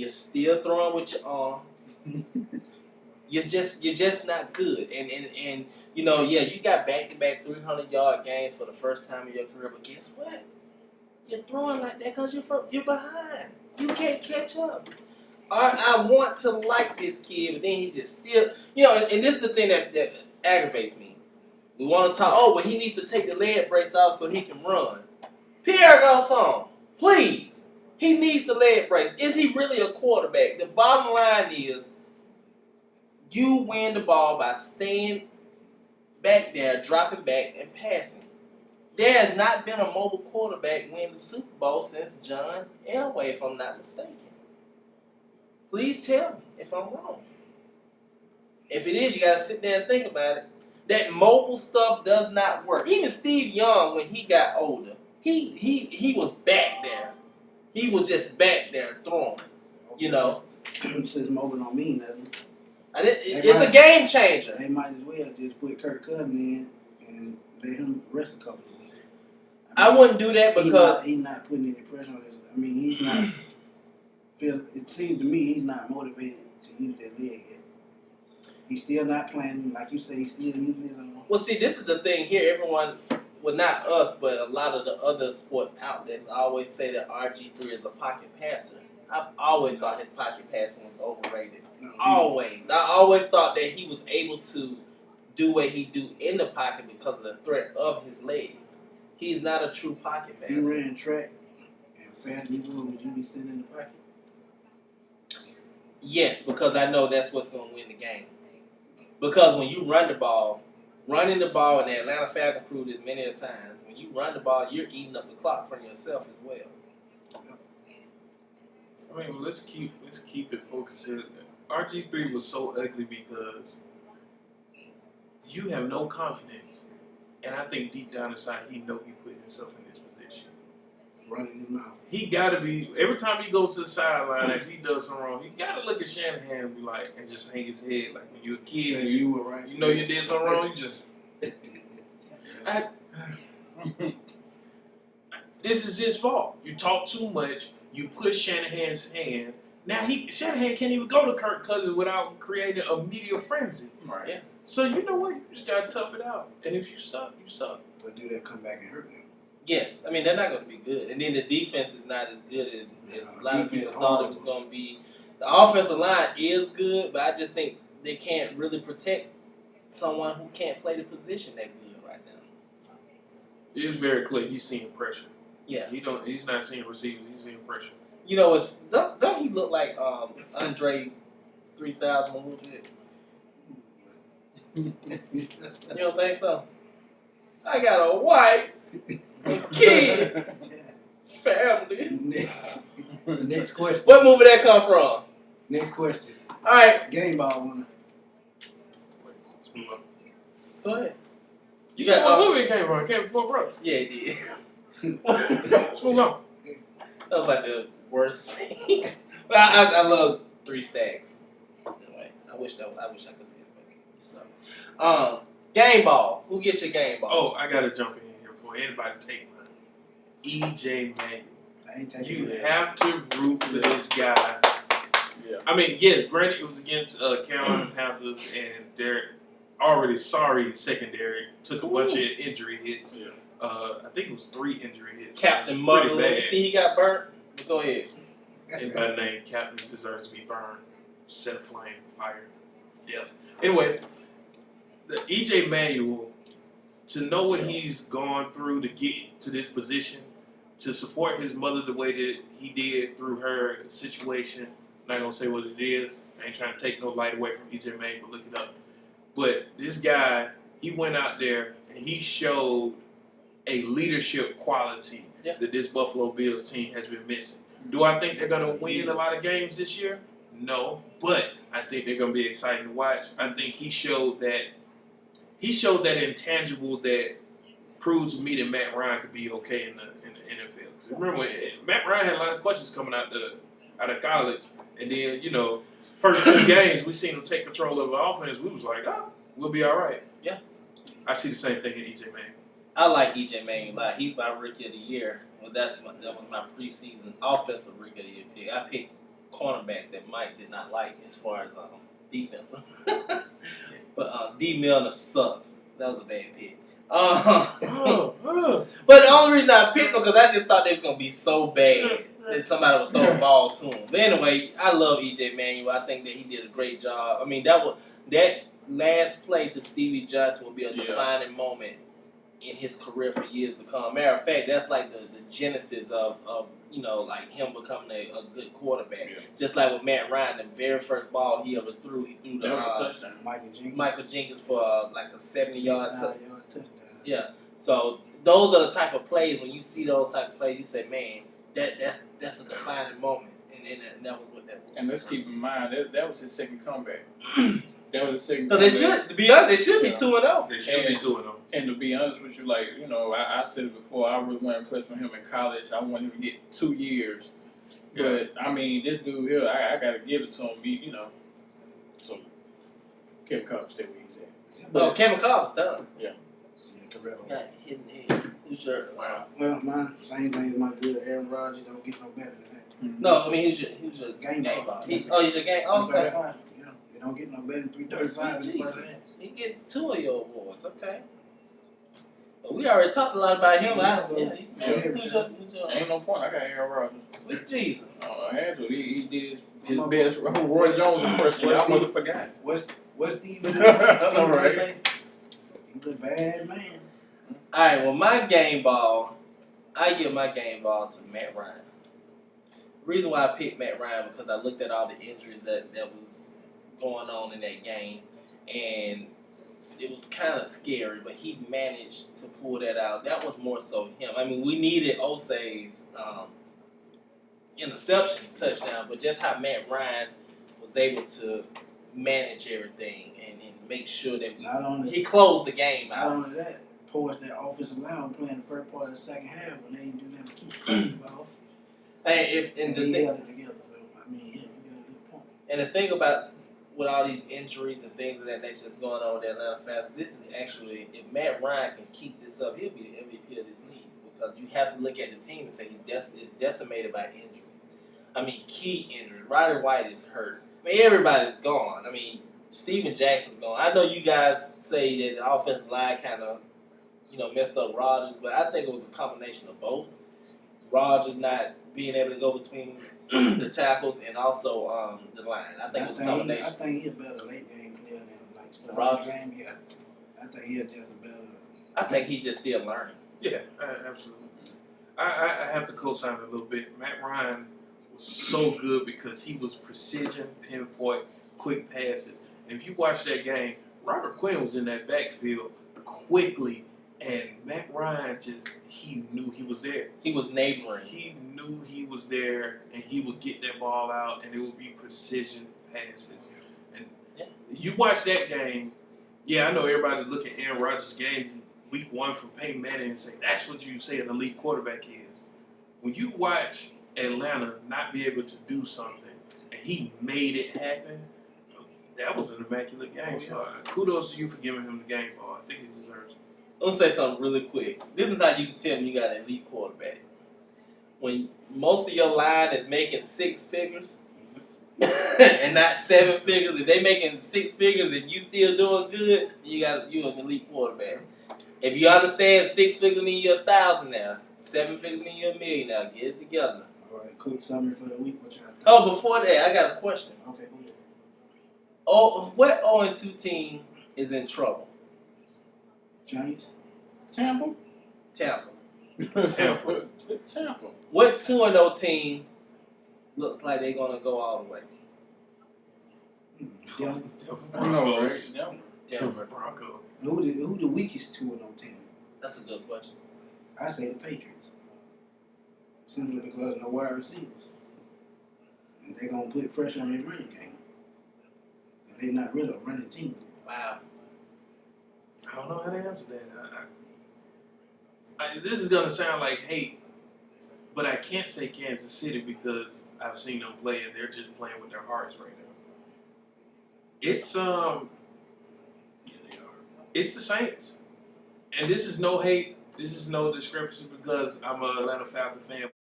You're still throwing with your arm. You're just not good. And you know, yeah, you got back-to-back 300-yard games for the first time in your career, but guess what? You're throwing like that because you're behind. You can't catch up. I want to like this kid, but then he just still, you know, and this is the thing that aggravates me. We want to talk, oh, but he needs to take the leg brace off so he can run. Pierre Garçon, please. He needs the leg brace. Is he really a quarterback? The bottom line is you win the ball by staying back there, dropping back, and passing. There has not been a mobile quarterback win the Super Bowl since John Elway, if I'm not mistaken. Please tell me if I'm wrong. If it is, you got to sit there and think about it. That mobile stuff does not work. Even Steve Young, when he got older, he was back there. He was just back there throwing, you know. Since mobile don't mean nothing. It's a game changer. They might as well just put Kirk Cousins in and let him rest a couple of weeks. I wouldn't do that because he's not putting any pressure on his. I mean, he's not. It seems to me he's not motivated to use that leg yet. He's still not playing, like you say. He's still using his own. Well, see, this is the thing here. Everyone, well, not us, but a lot of the other sports outlets always say that RG3 is a pocket passer. I've always thought his pocket passing was overrated. Always. I always thought that he was able to do what he do in the pocket because of the threat of his legs. He's not a true pocket passer. If you ran track and fast would you be sitting in the pocket? Yes, because I know that's what's going to win the game. Because when you run the ball, running the ball, and the Atlanta Falcons proved this many a times, when you run the ball, you're eating up the clock for yourself as well. I mean, let's keep it focused here. RG3 was so ugly because you have no confidence, and I think deep down inside he know he put himself in this position. Running his mouth. He gotta be every time he goes to the sideline. If he does something wrong, he gotta look at Shanahan and be like, and just hang his head like when you're a kid. So you were right. You know you did something wrong. You just. This is his fault. You talk too much. You push Shanahan's hand. Now Shanahan can't even go to Kirk Cousins without creating a media frenzy. Right. Yeah. So you know what? You just gotta tough it out. And if you suck, you suck. But do that come back and hurt them? Yes. I mean, they're not going to be good. And then the defense is not as good as a lot of people thought it was going to be. The offensive line is good, but I just think they can't really protect someone who can't play the position that good right now. It's very clear he's seeing pressure. Yeah. He's not seeing receivers. He's seeing pressure. You know, don't he look like Andre 3000 a little bit? You don't think so? I got a wife, a kid, family. Next question. What movie that come from? Next question. All right. Game ball winner. Let's move on. Go ahead. You got what movie it came from? It came from Four Brothers. Yeah, it did. Let's move on. That was like the worst scene. But I love Three Stacks. Anyway, I wish I could have did that. So, game ball. Who gets your game ball? Oh, I gotta jump in here before anybody take mine. EJ Manuel. You have to root for this guy. Yeah. I mean, yes, granted it was against Carolina Panthers and their already sorry secondary took a bunch of injury hits. Yeah. I think it was 3 injury hits. Captain Mudley. See, he got burnt. Go ahead. Anybody named Captain deserves to be burned, set aflame, fire, death. Anyway, the EJ Manuel, to know what he's gone through to get to this position, to support his mother the way that he did through her situation. I'm not gonna say what it is. I ain't trying to take no light away from EJ Manuel, but look it up. But this guy, he went out there and he showed a leadership quality that this Buffalo Bills team has been missing. Do I think they're going to win a lot of games this year? No, but I think they're going to be exciting to watch. I think he showed that intangible that proves to me that Matt Ryan could be okay in the NFL. 'Cause remember, Matt Ryan had a lot of questions coming out of college, and then first 2 games we seen him take control of the offense. We was like, we'll be all right. Yeah, I see the same thing in EJ Manuel. I like EJ Manuel a lot. He's my rookie of the year. Well, that was my preseason offensive rookie of the year pick. I picked cornerbacks that Mike did not like as far as defense. But D Milner sucks. That was a bad pick. But the only reason I picked him because I just thought they was gonna be so bad that somebody would throw a ball to him. But anyway, I love EJ Manuel. I think that he did a great job. I mean, that last play to Stevie Johnson will be a defining moment in his career for years to come. Matter of fact, that's like the genesis of like him becoming a good quarterback. Yeah. Just like with Matt Ryan, the very first ball he ever threw, he threw the touchdown. Michael Jenkins for like a 70-yard touchdown. Yeah. So those are the type of plays when you see those type of plays, you say, man, that's a defining moment, and that was what that was. And let's keep in mind that was his second comeback. That was his second. So they should, to be honest, they should be 2-0. They should be 2-0. And to be honest with you, like I said it before, I really wasn't impressed with him in college. I wanted him to get 2 years, but I mean, this dude here, I gotta give it to him. So Kevin Cobb stay where he's at. Well, Kevin Cobb's done. Yeah. Got his name. Who's your? Wow. Well, mine same thing as my good Aaron Rodgers. Don't get no better than that. Mm-hmm. No, I mean who's your game ball? He's your game. Oh, okay. Yeah, they don't get no better than 335 in the first half. He gets 2 of your awards. Okay. But we already talked a lot about him. Who's your? Ain't no point. I got Aaron Rodgers. Sweet Jesus. I had to. He did his best Roy Jones impression. I must have forgot. What's Steve? All right. He's a bad man. All right. Well, my game ball, I give my game ball to Matt Ryan. The reason why I picked Matt Ryan because I looked at all the injuries that was going on in that game, and it was kind of scary, but he managed to pull that out. That was more so him. I mean, we needed Osei's interception touchdown, but just how Matt Ryan was able to manage everything and make sure that he closed the game out. Not only that, towards that offensive line playing the first part of the second half when they didn't do nothing to keep the ball. And they held it together. So I mean, yeah, you got a good point. And the thing about with all these injuries and things of that nature that's going on with the Atlanta Falcons, this is actually, if Matt Ryan can keep this up, he'll be the MVP of this league because you have to look at the team and say he's decimated by injuries. I mean, key injuries. Roddy White is hurt. I mean, everybody's gone. I mean, Steven Jackson's gone. I know you guys say that the offensive line kind of, messed up Rodgers, but I think it was a combination of both. Rodgers not being able to go between the tackles and also the line. I think it was a combination. I think he's a better late game player than Rodgers. Game. Yeah, I think he's just a better. I think he's just still learning. Yeah, absolutely. I have to co-sign a little bit. Matt Ryan was so good because he was precision, pinpoint, quick passes. And if you watch that game, Robert Quinn was in that backfield quickly, and Matt Ryan he knew he was there. He was neighboring. He knew he was there, and he would get that ball out, and it would be precision passes. And you watch that game, I know everybody's looking at Aaron Rodgers' game week 1 from Peyton Manning and say, that's what you say an elite quarterback is. When you watch Atlanta not be able to do something, and he made it happen, that was an immaculate game. So kudos to you for giving him the game ball. I think he deserves it. I'm going to say something really quick. This is how you can tell me you got an elite quarterback. When most of your line is making 6 figures and not 7 figures, if they making 6 figures and you still doing good, you an elite quarterback. If you understand 6 figures mean you're 1,000 now, 7 figures mean you're $1 million now. Get it together. All right, quick summary for the week. What y'all think? Oh, before that, I got a question. Okay, go ahead. Oh, what 0-2 team is in trouble? Giants. Tampa. What 2-0 team looks like they're gonna go all the way? Denver. Broncos. Denver. Broncos. Who the weakest 2-0 team? That's a good question. I say the Patriots. Simply because no wide receivers. And they're going to put pressure on their running game. And they're not really a running team. Wow. I don't know how to answer that. This is going to sound like hate, but I can't say Kansas City because I've seen them play and they're just playing with their hearts right now. It's the Saints. And this is no hate. This is no discrepancy because I'm an Atlanta Falcons fan.